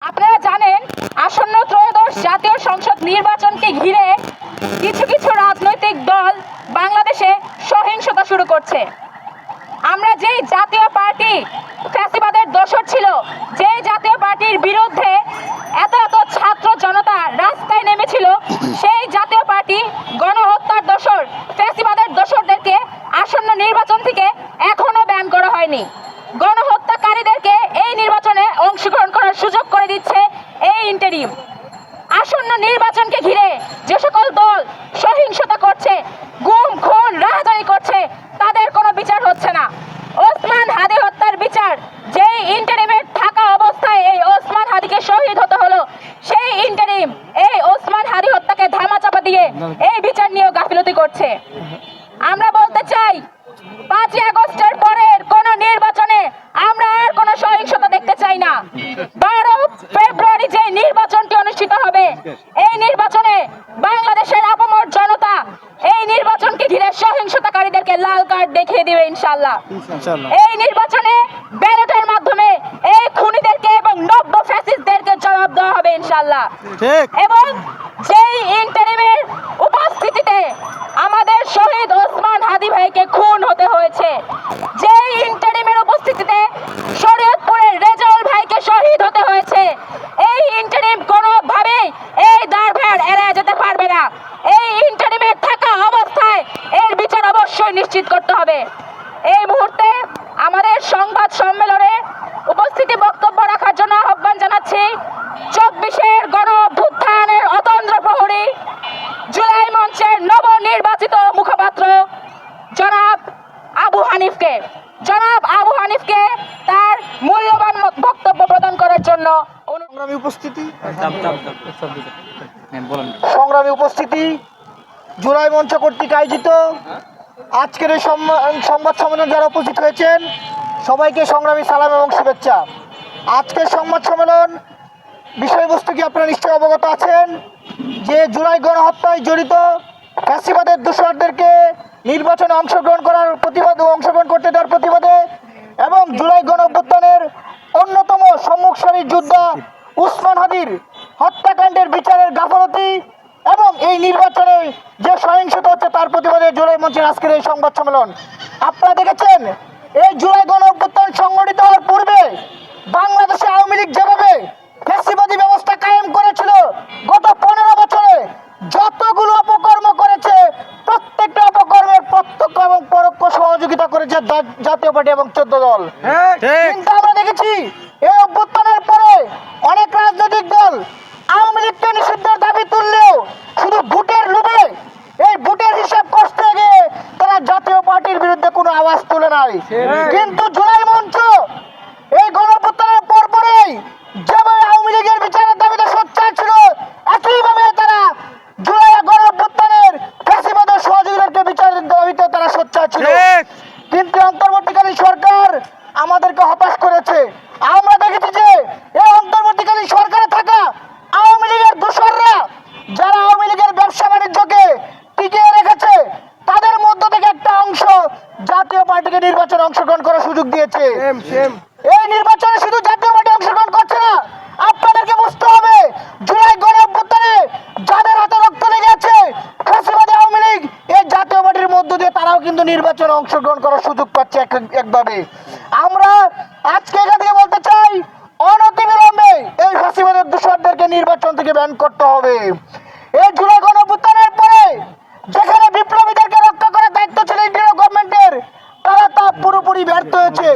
আপনারা জানেন আসন্ন ত্রয়োদশ জাতীয় সংসদ নির্বাচনকে ঘিরে কিছু কিছু রাজনৈতিক দল বাংলাদেশে সহিংসতা শুরু করছে। আমরা যেই জাতীয় পার্টি ফ্যাসিবাদের দোসর ছিল, যে জাতীয় পার্টির বিরুদ্ধে এত এত ছাত্র জনতা রাস্তায় নেমেছিল, সেই জাতীয় পার্টি গণহত্যার দোসর ফ্যাসিবাদের দোসরদেরকে আসন্ন নির্বাচন থেকে এখনো ব্যান করা হয়নি। গণহত্যাকারীদেরকে এই নির্বাচনে অংশগ্রহণ করার সুযোগ করে দিচ্ছে এই ইন্টারিম। আসন্ন নির্বাচনকে ঘিরে যে সকল দল সহিংসতা করছে, গুম খুন রাহাজানি করছে, তাদের কোনো বিচার হচ্ছে না। ওসমান হাদি হত্যার বিচার, যেই ইন্টারিমের থাকা অবস্থায় এই ওসমান হাদিকে শহীদ হতে হলো, সেই ইন্টারিম এই ওসমান হাদি হত্যাকে ধামাচাপা দিয়ে এই বিচার নিয়েও গাফিলতি করছে। আমরা বলতে চাই, 5ই আগস্টের পরের কোন নির্বাচনে আমরা আর কোন সহিংসতা দেখতে চাই না। 12 ফেব্রুয়ারি যে নির্বাচনটি অনুষ্ঠিত হবে, এই নির্বাচনে বাংলাদেশের আপামর জনতা এই নির্বাচনকে ঘিরে সহিংসতাকারীদেরকে লাল কার্ড দেখিয়ে দিবে ইনশাআল্লাহ। এই নির্বাচনে ব্যালটের মাধ্যমে এই খুনিদেরকে এবং নব্য ফ্যাসিস্টদেরকে জবাব দেওয়া হবে ইনশাআল্লাহ। এবং যেই ইন্টারিমের উপস্থিতিতে আমাদের শহীদ ওসমান হাদি ভাইকে খুন হতে হয়েছে, যেই ইন্টারিমের উপস্থিতিতে শরীয়তপুরের রেজাউল ভাইকে শহীদ হতে হয়েছে, এই ইন্টারিম কোনোভাবেই এই দায়ভার এড়িয়ে যেতে পারবে না। এই ইন্টারিমের থাকা অবস্থায় এর বিচার অবশ্যই নিশ্চিত করতে হবে। এই মুহূর্তে আমাদের সংবাদ সম্মেলনে উপস্থিতি বক্তব্য রাখার জন্য আহ্বান জানাচ্ছি 24-এর গণ অভ্যুত্থানের অতন্দ্র প্রহরী, জুলাই মঞ্চের নবনির্বাচিত মুখপাত্র জনাব আবু হানিফকে। জনাব আবু হানিফকে তার মূল্যবান বক্তব্য প্রদান করার জন্য সংগ্রামী উপস্থিতি, জুলাই মঞ্চ কর্তৃক আয়োজিত আজকের এই সংবাদ সম্মেলনে যারা উপস্থিত হয়েছেন, সবাইকে সংগ্রামী সালাম এবং শুভেচ্ছা। আজকের সংবাদ সম্মেলন বিষয়বস্তু কি আপনারা নিশ্চয়ই অবগত আছেন যে জুলাই গণহত্যায় জড়িত ফ্যাসিবাদের দোসরদেরকে নির্বাচনে অংশগ্রহণ করতে দেওয়ার প্রতিবাদে এবং জুলাই গণঅভ্যুত্থানের অন্যতম সম্মুখ সারির যোদ্ধা ওসমান হাদির হত্যাকাণ্ডের বিচারের গাফলতি এবং এই নির্বাচনে যে সহিংসতা হচ্ছে তার প্রতিবাদে জুলাই মঞ্চের আজকের এই সংবাদ সম্মেলন। আপনারা দেখেছেন, এই জুলাই গণঅভ্যুত্থান সংগঠিত হওয়ার পূর্বে বাংলাদেশে আওয়ামী লীগ যেভাবে ফ্যাসিবাদী ব্যবস্থা কায়েম করেছিল, গত 15 বছরে যতগুলো অপকর্ম করেছে, প্রত্যেকটা অপকর্মের প্রত্যক্ষ এবং পরোক্ষ সহযোগিতা করেছে জাতীয় পার্টি এবং 14 দল। কিন্তু আমরা দেখেছি এই অভ্যুত্থানের পরে অনেক রাজনৈতিক দল আওয়ামী লীগকে নিষিদ্ধের দাবি তুললেও শুধু ভোটের লোভে, এই ভোটের হিসাব করতে গিয়ে তারা জাতীয় পার্টির বিরুদ্ধে কোনো আওয়াজ তুলে নাই। কিন্তু জুলাই মঞ্চ এই গণঅভ্যুত্থানের পরপরই যেভাবে আওয়ামী লীগের বিচারের দাবিতে সোচ্চার ছিল, একইভাবে তারা জুলাই গণঅভ্যুত্থানের ফ্যাসিবাদের সহযোগীদেরকে বিচারের দাবিতে তারা সোচ্চার ছিল। কিন্তু অন্তর্বর্তীকালীন সরকার আমাদেরকে হতাশ করেছে। আমরা দেখেছি যে এই অন্তর্বর্তীকালীন সরকারে থাকা আওয়ামী লীগের দোসররা, যারা আওয়ামী লীগের ব্যবসা বাণিজ্যকে টিকিয়ে রেখেছে, তাদের মধ্য থেকে একটা অংশ জাতীয় পার্টিকে নির্বাচনে অংশগ্রহণ করার সুযোগ দিয়েছে। এই নির্বাচনে শুধু জাতীয় পার্টি অংশগ্রহণ করছে না, আপনাদেরকে বুঝতে হবে জুলাই গণঅভ্যুত্থানে যাদের হাতে রক্ত লেগে আছে ফ্যাসিবাদী আওয়ামী লীগ, এই জাতীয় পার্টির মধ্য দিয়ে তারাও কিন্তু নির্বাচনে অংশগ্রহণ করার সুযোগ পাচ্ছে একভাবে। আমরা আজকে এখান থেকে বলতে চাই, অনতিবিলম্বে এই ফ্যাসিবাদের দোসরদেরকে নির্বাচন থেকে ব্যান করতে হবে। এই জুলাই গণঅভ্যুত্থানের পরে যেখানে বিপ্লবীদেরকে রক্ষা করার দায়িত্ব ছিল ইন্ডিয়ান গভর্নমেন্টের, তারা তা পুরোপুরি ব্যর্থ হয়েছে।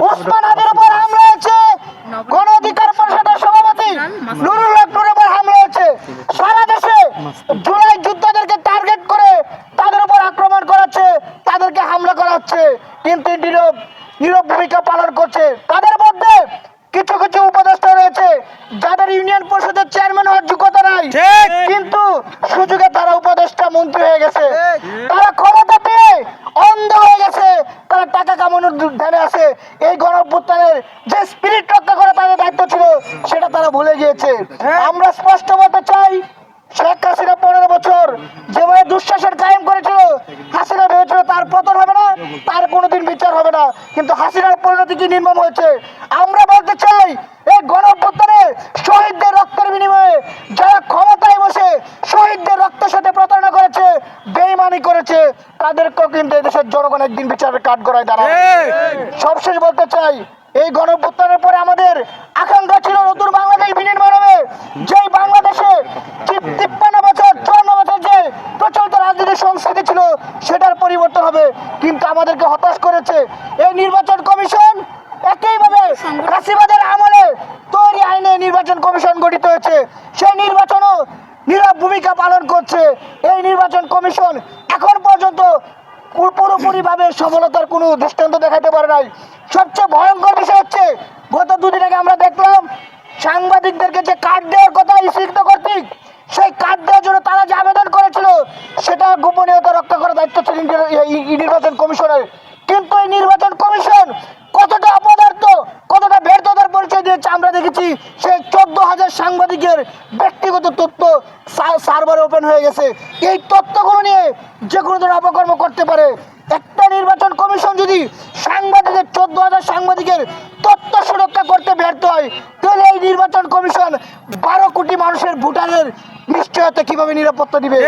ওসমান হাদির উপর হামলা হয়েছে, গণ অধিকার পরিষদের সভাপতি নুরুল হকের উপর হামলা হয়েছে। সারা দেশে জুলাই যোদ্ধাদেরকে টার্গেট করে তাদের উপর আক্রমণ করাচ্ছে, তাদেরকে হামলা করা হচ্ছে, কিন্তু নীরব ভূমিকা পালন করছে। তাদের মধ্যে কিছু কিছু উপদেষ্টা রয়েছে যাদের ইউনিয়ন পরিষদের চেয়ারম্যান হওয়ার যোগ্যতা নাই, কিন্তু সুযোগে তারা উপদেষ্টা মন্ত্রী হয়ে গেছে। তারা ক্ষমতা পেয়ে অন্ধ হয়ে গেছে, তারা টাকা কামানোর ধ্যানে আছে। এই গণঅভ্যুত্থানের যে স্পিরিট রক্ষা করা তাদের দায়িত্ব ছিল, সেটা তারা ভুলে গিয়েছে। আমরা স্পষ্ট বলতে চাই, শেখ হাসিনা 15 বছর যেভাবে দুঃশাসন কায়েম করেছিল, হাসিনা ভেবেছিল তার পতন হবে না, তার কোনোদিন বিচার হবে না, কিন্তু হাসিনার পরিণতি কি নির্মম হয়েছে। আমরা বলতে চাই, এই গণঅভ্যুত্থানে শহীদদের রক্তের বিনিময়ে যারা ক্ষমতায় বসে শহীদদের রক্তের সাথে প্রতারণা করেছে, বেইমানি করেছে, তাদেরকেও কিন্তু এদেশের জনগণ একদিন বিচারের কাঠগড়ায় দাঁড়াবে। সবশেষ বলতে চাই, এই গণঅভ্যুত্থানের পরে আমাদের আকাঙ্ক্ষা ছিল নতুন বাংলাদেশ বিনির্মাণ হবে, যেই বাংলাদেশে 53 বছর 54 বছর যে প্রচলিত রাজনীতির সংস্কৃতি ছিল সেটার পরিবর্তন হবে, কিন্তু আমাদেরকে হতাশ করেছে এই নির্বাচন কমিশন। একইভাবে ফ্যাসিবাদের আমলে তৈরি আইনে নির্বাচন কমিশন গঠিত হয়েছে, সেই নির্বাচনও নীরব ভূমিকা পালন করছে। এই নির্বাচন কমিশন এখন পর্যন্ত পুরোপুরিভাবে সফলতার কোনো দৃষ্টান্ত দেখাতে পারে নাই। সবচেয়ে ভয়ঙ্কর বিষয় হচ্ছে, গত দুদিন আগে আমরা দেখলাম সাংবাদিকদেরকে যে কার্ড দেওয়ার কথা ইস্যুকৃত কর্তৃক, সেই কার্ড দেওয়ার জন্য তারা যে আবেদন করেছিল সেটা গোপনীয়তা রক্ষা করার দায়িত্ব ছিল নির্বাচন কমিশনের। কিন্তু এই নির্বাচন কমিশন কতটা অপদার্থ, কতটা ব্যর্থতার পরিচয় দিয়েছে আমরা দেখেছি। সেই 14,000 সাংবাদিকের ব্যক্তিগত তথ্য সার্ভারে ওপেন হয়ে গেছে। এই তথ্যগুলো নিয়ে যে কোনো ধরনের অপকর্ম করতে পারে। একটা নির্বাচন কমিশন যদি সাংবাদিকের 14,000 সাংবাদিকের তথ্য সুরক্ষা করতে ব্যর্থ হয়, তাহলে এই নির্বাচন কমিশন 12 কোটি মানুষের ভোটারের নিশ্চয়তা কিভাবে নিরাপত্তা দিবে?